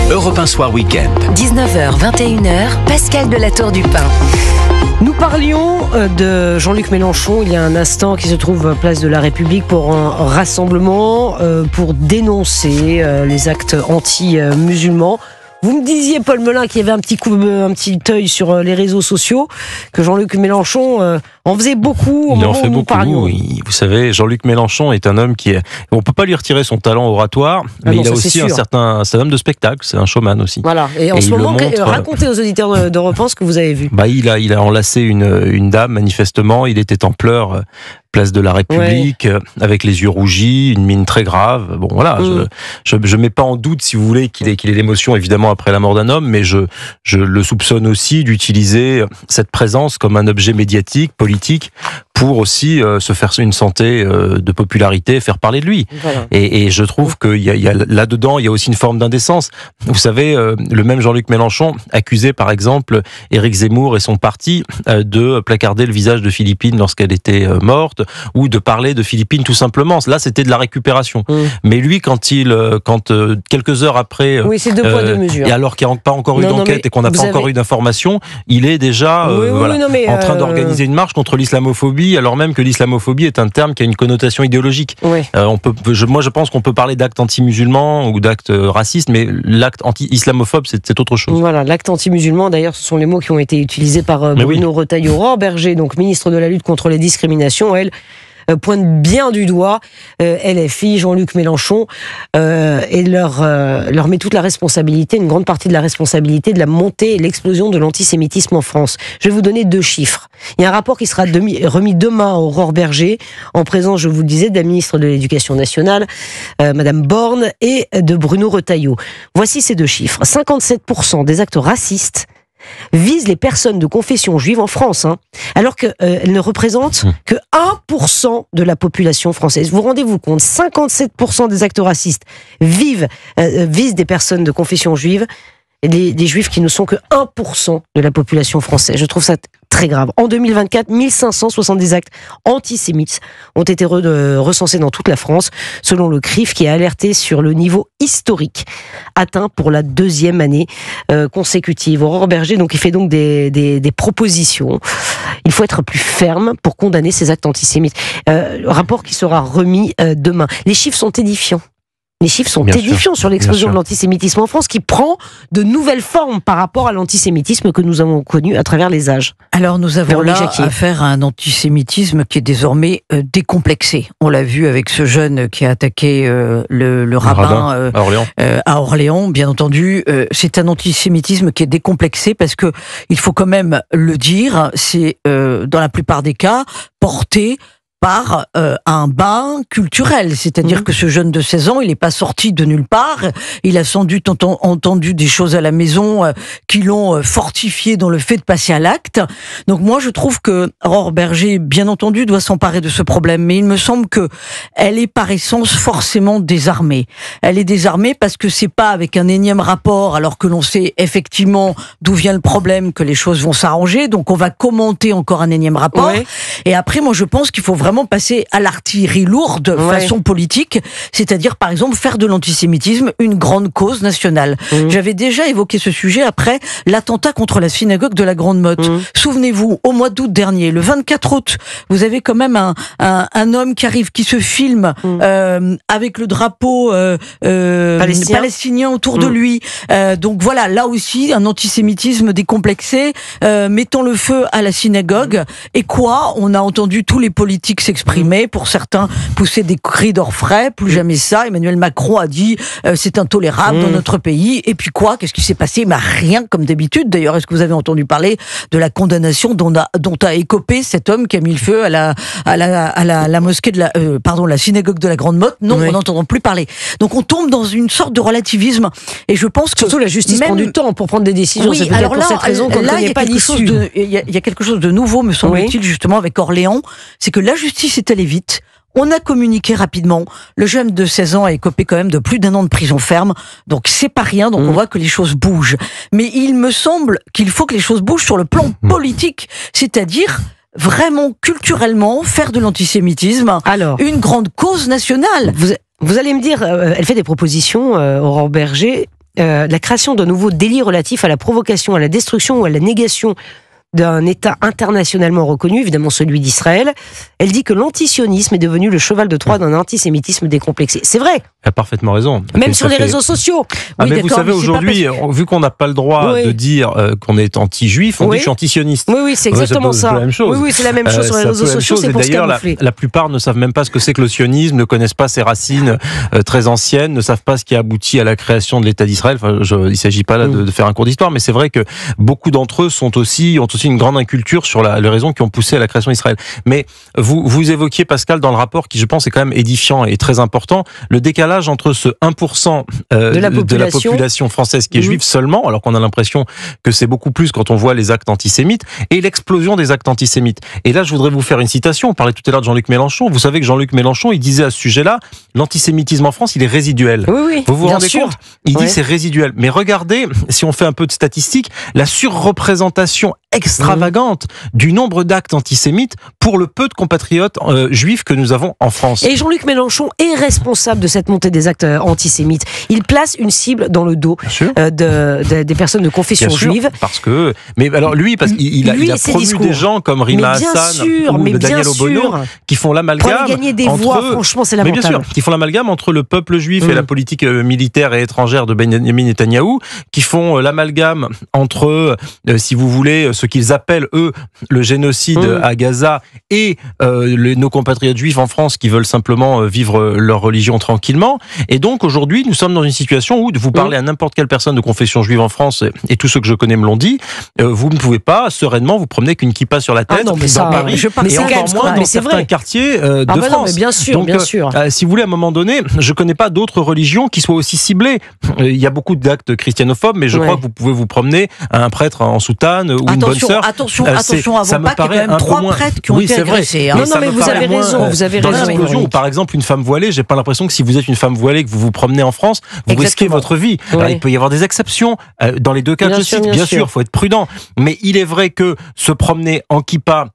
Europe 1 Soir Week-end. 19h, 21h, Pascal de la Tour du Pin. Nous parlions de Jean-Luc Mélenchon il y a un instant, qui se trouve place de la République pour un rassemblement pour dénoncer les actes anti-musulmans. Vous me disiez, Paul Melun, qu'il y avait un petit œil sur les réseaux sociaux, que Jean-Luc Mélenchon en faisait beaucoup au moment où nous parlions. Oui. Vous savez, Jean-Luc Mélenchon est un homme qui est... On ne peut pas lui retirer son talent oratoire, mais il a aussi c'est un homme de spectacle, c'est un showman aussi. Voilà, et en ce moment, racontez aux auditeurs d'Europe 1 ce que vous avez vu. Il a enlacé une dame, manifestement, il était en pleurs... place de la République, avec les yeux rougis, une mine très grave. Bon, voilà, je mets pas en doute, si vous voulez, qu'il ait l'émotion, évidemment, après la mort d'un homme, mais je le soupçonne aussi d'utiliser cette présence comme un objet médiatique, politique, pour aussi se faire une santé de popularité, faire parler de lui. Voilà. Et je trouve qu'il y a là-dedans, il y a aussi une forme d'indécence. Vous savez, le même Jean-Luc Mélenchon accusait, par exemple, Éric Zemmour et son parti de placarder le visage de Philippine lorsqu'elle était morte, ou de parler de Philippines tout simplement. Là, c'était de la récupération. Mais lui, quand quelques heures après... Oui, c'est deux poids, deux mesures. Et alors qu'il n'y a pas encore eu d'enquête et qu'on n'a pas encore eu d'informations, il est déjà en train d'organiser une marche contre l'islamophobie, alors même que l'islamophobie est un terme qui a une connotation idéologique. Oui. Moi, je pense qu'on peut parler d'actes anti-musulmans ou d'actes racistes, mais l'acte anti-islamophobe, c'est autre chose. Voilà, l'acte anti-musulman, d'ailleurs, ce sont les mots qui ont été utilisés par Bruno Retailleau. Aurore Bergé, donc ministre de la lutte contre les discriminations, elle pointe bien du doigt LFI, Jean-Luc Mélenchon, et leur met toute la responsabilité, une grande partie de la responsabilité de la montée et l'explosion de l'antisémitisme en France. Je vais vous donner 2 chiffres. Il y a un rapport qui sera remis demain à Aurore Bergé, en présence, je vous le disais, de la ministre de l'Éducation nationale, Madame Borne, et de Bruno Retailleau. Voici ces 2 chiffres. 57% des actes racistes visent les personnes de confession juive en France, alors qu'elles ne représentent que 1% de la population française. Vous rendez-vous compte, 57% des actes racistes visent des personnes de confession juive, et des juifs qui ne sont que 1% de la population française. Je trouve ça très grave. En 2024, 1570 actes antisémites ont été recensés dans toute la France, selon le CRIF, qui a alerté sur le niveau historique atteint pour la 2e année consécutive. Aurore Bergé, il fait donc des propositions. Il faut être plus ferme pour condamner ces actes antisémites. Rapport qui sera remis demain. Les chiffres sont édifiants. Les chiffres sont édifiants sur l'explosion de l'antisémitisme en France, qui prend de nouvelles formes par rapport à l'antisémitisme que nous avons connu à travers les âges. Alors nous avons là affaire à un antisémitisme qui est désormais décomplexé. On l'a vu avec ce jeune qui a attaqué le rabbin à Orléans. Bien entendu, c'est un antisémitisme qui est décomplexé parce que il faut quand même le dire, c'est dans la plupart des cas porté par un bain culturel, c'est-à-dire que ce jeune de 16 ans, il n'est pas sorti de nulle part, il a sans doute entendu des choses à la maison qui l'ont fortifié dans le fait de passer à l'acte. Donc moi je trouve que Aurore Bergé, bien entendu, doit s'emparer de ce problème, mais il me semble que elle est par essence forcément désarmée. Elle est désarmée parce que c'est pas avec un énième rapport, alors que l'on sait effectivement d'où vient le problème, que les choses vont s'arranger, donc on va commenter encore un énième rapport, et après moi je pense qu'il faut vraiment passer à l'artillerie lourde façon politique, c'est-à-dire par exemple faire de l'antisémitisme une grande cause nationale. J'avais déjà évoqué ce sujet après l'attentat contre la synagogue de la Grande Motte. Souvenez-vous, au mois d'août dernier, le 24 août, vous avez quand même un homme qui arrive, qui se filme avec le drapeau palestinien autour de lui. Donc voilà, là aussi un antisémitisme décomplexé, mettant le feu à la synagogue. Et quoi, on a entendu tous les politiques s'exprimer, pour certains pousser des cris d'orfraie, plus jamais ça. Emmanuel Macron a dit c'est intolérable dans notre pays. Et puis quoi, qu'est-ce qui s'est passé? Rien comme d'habitude. D'ailleurs, est-ce que vous avez entendu parler de la condamnation dont a écopé cet homme qui a mis le feu à la mosquée de la synagogue de la Grande Motte? Non, on n'entend plus parler. Donc on tombe dans une sorte de relativisme. Et je pense que surtout la justice prend du temps pour prendre des décisions. Oui, alors là, pour cette raison qu'on ne connaît pas l'issue. Il y a quelque chose de nouveau, me semble-t-il, justement avec Orléans, c'est que la justice est allée vite. On a communiqué rapidement. Le jeune de 16 ans a écopé quand même de plus d'1 an de prison ferme. Donc c'est pas rien. Donc on voit que les choses bougent. Mais il me semble qu'il faut que les choses bougent sur le plan politique. C'est-à-dire vraiment culturellement faire de l'antisémitisme une grande cause nationale. Vous allez me dire, elle fait des propositions, Aurore Bergé. la création d'un nouveau délit relatif à la provocation, à la destruction ou à la négation d'un État internationalement reconnu, évidemment celui d'Israël. Elle dit que l'antisionisme est devenu le cheval de Troie d'un antisémitisme décomplexé. C'est vrai. Elle a parfaitement raison. Même sur les réseaux sociaux. Oui, mais vous savez, aujourd'hui, vu qu'on n'a pas le droit de dire qu'on est anti-juif, on dit que je suis antisioniste. Oui, c'est exactement ça. C'est la même chose. Oui, c'est la même chose sur les réseaux sociaux. C'est pour d'ailleurs, la plupart ne savent même pas ce que c'est que le sionisme, ne connaissent pas ses racines très anciennes, ne savent pas ce qui a abouti à la création de l'État d'Israël. Enfin, il ne s'agit pas là de faire un cours d'histoire, mais c'est vrai que beaucoup d'entre eux ont aussi une grande inculture sur les raisons qui ont poussé à la création d'Israël. Mais vous évoquiez, Pascal, dans le rapport, qui je pense est quand même édifiant et très important, le décalage entre ce 1% de la population française qui est juive seulement, alors qu'on a l'impression que c'est beaucoup plus quand on voit les actes antisémites, et l'explosion des actes antisémites. Et là, je voudrais vous faire une citation. On parlait tout à l'heure de Jean-Luc Mélenchon. Vous savez que Jean-Luc Mélenchon, il disait à ce sujet-là, l'antisémitisme en France, il est résiduel. Oui, vous vous rendez compte ? Il dit c'est résiduel. Mais regardez, si on fait un peu de statistiques, la surreprésentation extravagante du nombre d'actes antisémites pour le peu de compatriotes juifs que nous avons en France. Et Jean-Luc Mélenchon est responsable de cette montée des actes antisémites. Il place une cible dans le dos des personnes de confession juive. Parce que, mais alors lui, parce qu'il a promu des gens comme Rima Hassan ou Daniel Obono qui font l'amalgame. Pour gagner des voix, franchement, c'est lamentable. Mais bien sûr, qui font l'amalgame entre le peuple juif et la politique militaire et étrangère de Benjamin Netanyahou, qui font l'amalgame entre, si vous voulez, ce qu'ils appellent, eux, le génocide à Gaza et nos compatriotes juifs en France qui veulent simplement vivre leur religion tranquillement. Et donc, aujourd'hui, nous sommes dans une situation où vous parlez à n'importe quelle personne de confession juive en France, et tous ceux que je connais me l'ont dit, vous ne pouvez pas sereinement vous promener qu'une kippa sur la tête dans Paris, et encore moins dans certains quartiers de France. Non, mais bien sûr, donc, bien sûr. Si vous voulez, à un moment donné, je ne connais pas d'autres religions qui soient aussi ciblées. Il y a beaucoup d'actes christianophobes, mais je crois que vous pouvez vous promener à un prêtre en soutane ou une bonne sœur. Attention, avant pas qu'il y ait quand même 3 prêtres qui ont été agressés. Non, mais vous avez raison. Vous avez raison. L'explosion où, par exemple, une femme voilée, j'ai pas l'impression que si vous êtes une femme voilée, que vous vous promenez en France, vous risquez votre vie. Alors, il peut y avoir des exceptions. Dans les deux cas que je cite, bien sûr, il faut être prudent. Mais il est vrai que se promener en kippa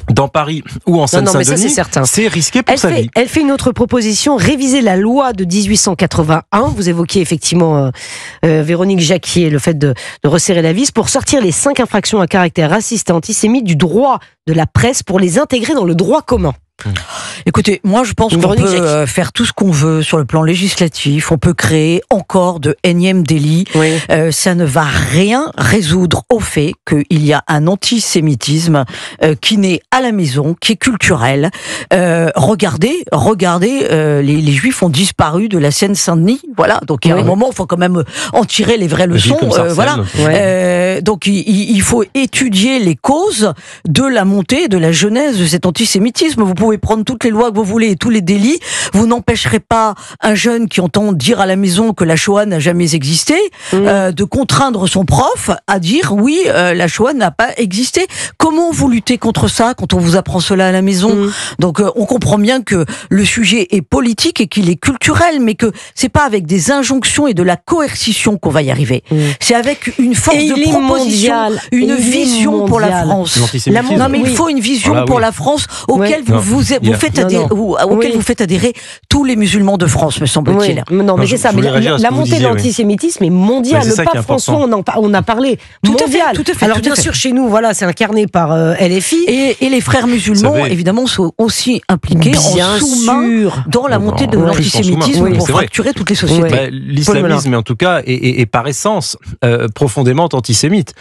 dans Paris ou en Seine-Saint-Denis, c'est risqué pour sa vie. Elle fait une autre proposition, réviser la loi de 1881. Vous évoquiez effectivement, Véronique Jacquier, le fait de resserrer la vis pour sortir les 5 infractions à caractère raciste et antisémite du droit de la presse pour les intégrer dans le droit commun. Écoutez, moi je pense qu'on peut faire tout ce qu'on veut sur le plan législatif, on peut créer encore de énièmes délits, ça ne va rien résoudre au fait qu'il y a un antisémitisme qui naît à la maison, qui est culturel. Regardez, les Juifs ont disparu de la Seine-Saint-Denis, voilà, donc il y a un moment, il faut quand même en tirer les vraies leçons, donc il faut étudier les causes de la montée, de la genèse de cet antisémitisme. Vous pouvez prendre toutes les lois que vous voulez et tous les délits, vous n'empêcherez pas un jeune qui entend dire à la maison que la Shoah n'a jamais existé, de contraindre son prof à dire oui, la Shoah n'a pas existé. Comment vous luttez contre ça quand on vous apprend cela à la maison? Donc on comprend bien que le sujet est politique et qu'il est culturel, mais que c'est pas avec des injonctions et de la coercition qu'on va y arriver. C'est avec une force de proposition, une vision pour la France. Non, mais il faut une vision pour la France auquel vous faites adhérer tous les musulmans de France, me semble-t-il. Non, mais c'est ça. Mais la montée de l'antisémitisme est mondiale. Le pape François, on a parlé. Tout à fait. Alors bien sûr, chez nous, voilà, c'est incarné par LFI. Et les frères musulmans, évidemment, sont aussi impliqués en sous-main dans la montée de l'antisémitisme pour fracturer toutes les sociétés. L'islamisme, en tout cas, est par essence profondément antisémite.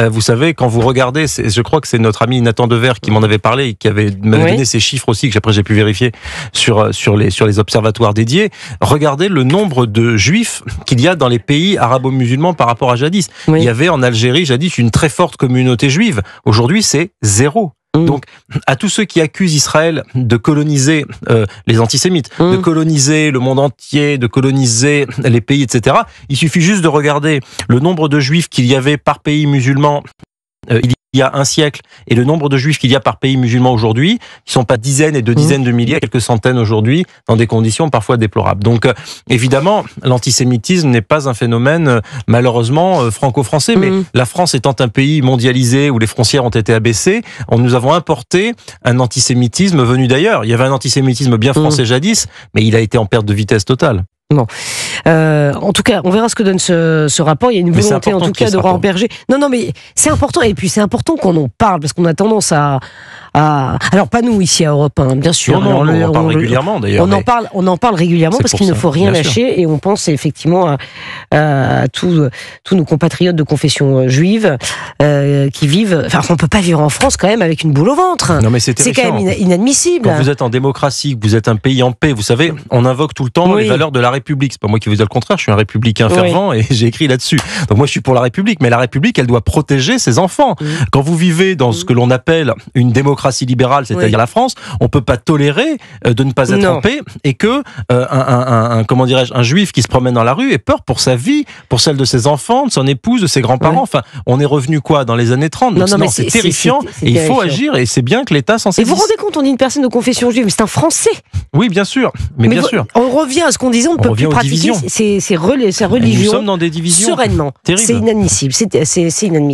Vous savez, quand vous regardez, je crois que c'est notre ami Nathan Devers qui m'en avait parlé, et qui m'avait donné ces chiffres aussi, que après j'ai pu vérifier sur les observatoires dédiés. Regardez le nombre de juifs qu'il y a dans les pays arabo-musulmans par rapport à jadis. Il y avait en Algérie, jadis, une très forte communauté juive. Aujourd'hui, c'est 0. Donc, à tous ceux qui accusent Israël de coloniser les antisémites, de coloniser le monde entier, de coloniser les pays, etc., il suffit juste de regarder le nombre de juifs qu'il y avait par pays musulman il y a un siècle, et le nombre de juifs qu'il y a par pays musulman aujourd'hui, qui sont pas dizaines et de dizaines de milliers, quelques centaines aujourd'hui, dans des conditions parfois déplorables. Donc, évidemment, l'antisémitisme n'est pas un phénomène, malheureusement, franco-français, mais la France étant un pays mondialisé où les frontières ont été abaissées, nous avons importé un antisémitisme venu d'ailleurs. Il y avait un antisémitisme bien français jadis, mais il a été en perte de vitesse totale. Bon, en tout cas, on verra ce que donne ce rapport. Il y a une volonté, en tout cas, d'Aurore Berger. Non, mais c'est important. Et puis, c'est important qu'on en parle parce qu'on a tendance à... Alors, pas nous ici à Europe 1, bien sûr. Non, on en parle régulièrement, d'ailleurs. On en parle régulièrement parce qu'il ne faut rien lâcher. Et on pense effectivement à tous nos compatriotes de confession juive qui vivent... Enfin, on ne peut pas vivre en France quand même avec une boule au ventre. Non, mais c'est terrifiant. Quand même inadmissible. Quand vous êtes en démocratie, que vous êtes un pays en paix, vous savez, on invoque tout le temps les valeurs de la République. C'est pas moi qui vous dis le contraire, je suis un républicain fervent et j'ai écrit là-dessus. Donc moi je suis pour la République, mais la République elle doit protéger ses enfants. Quand vous vivez dans ce que l'on appelle une démocratie libérale, c'est-à-dire la France, on peut pas tolérer de ne pas être en paix et que comment dirais-je, un juif qui se promène dans la rue ait peur pour sa vie, pour celle de ses enfants, de son épouse, de ses grands-parents. Enfin, on est revenu quoi dans les années 30. Donc, non, c'est terrifiant et il faut agir et c'est bien que l'État s'en saisisse. Et vous vous rendez compte, on est une personne de confession juive, mais c'est un Français. Oui, bien sûr, mais bien sûr. On revient à ce qu'on disait, on ne peut plus pratiquer sa religion. Nous sommes dans des divisions sereinement. Terrible. C'est inadmissible. C'est inadmissible.